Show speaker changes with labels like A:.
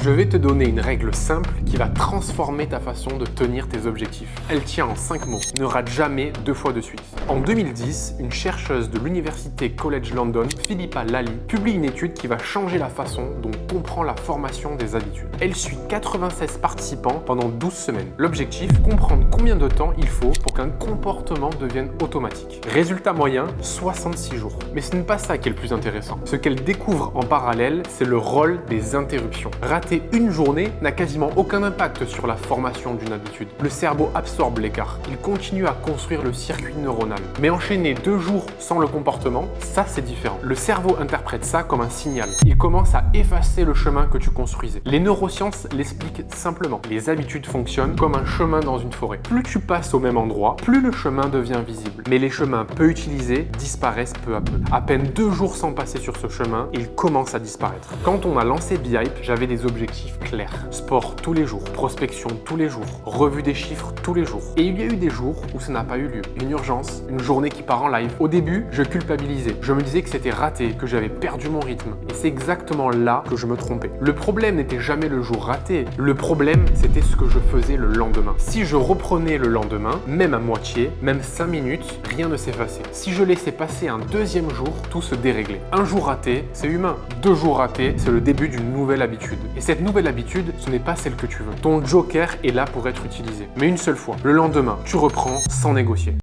A: Je vais te donner une règle simple qui va transformer ta façon de tenir tes objectifs. Elle tient en 5 mots. Ne rate jamais 2 fois de suite. En 2010, une chercheuse de l'université College London, Philippa Lally, publie une étude qui va changer la façon dont on comprend la formation des habitudes. Elle suit 96 participants pendant 12 semaines. L'objectif, comprendre combien de temps il faut pour qu'un comportement devienne automatique. Résultat moyen, 66 jours. Mais ce n'est pas ça qui est le plus intéressant. Ce qu'elle découvre en parallèle, c'est le rôle des interruptions. Rater une journée n'a quasiment aucun impact sur la formation d'une habitude. Le cerveau absorbe l'écart. Il continue à construire le circuit neuronal. Mais enchaîner 2 jours sans le comportement, ça c'est différent. Le cerveau interprète ça comme un signal. Il commence à effacer le chemin que tu construisais. Les neurosciences l'expliquent simplement. Les habitudes fonctionnent comme un chemin dans une forêt. Plus tu passes au même endroit, plus le chemin devient visible. Mais les chemins peu utilisés disparaissent peu à peu. À peine 2 jours sans passer sur ce chemin, il commence à disparaître. Quand on a lancé BeHype, j'avais des objectifs clairs. Sport tous les jours, prospection tous les jours, revue des chiffres tous les jours. Et il y a eu des jours où ça n'a pas eu lieu. Une urgence, une journée qui part en live. Au début, je culpabilisais. Je me disais que c'était raté, que j'avais perdu mon rythme. Et c'est exactement là que je me trompais. Le problème n'était jamais le jour raté. Le problème, c'était ce que je faisais le lendemain. Si je reprenais le lendemain, même à moitié, même 5 minutes, rien ne s'effaçait. Si je laissais passer un deuxième jour, tout se déréglait. Un jour raté, c'est humain. 2 jours ratés, c'est le début d'une nouvelle habitude. Et cette nouvelle habitude, ce n'est pas celle que tu veux. Ton joker est là pour être utilisé. Mais une seule fois. Le lendemain, tu reprends sans négocier.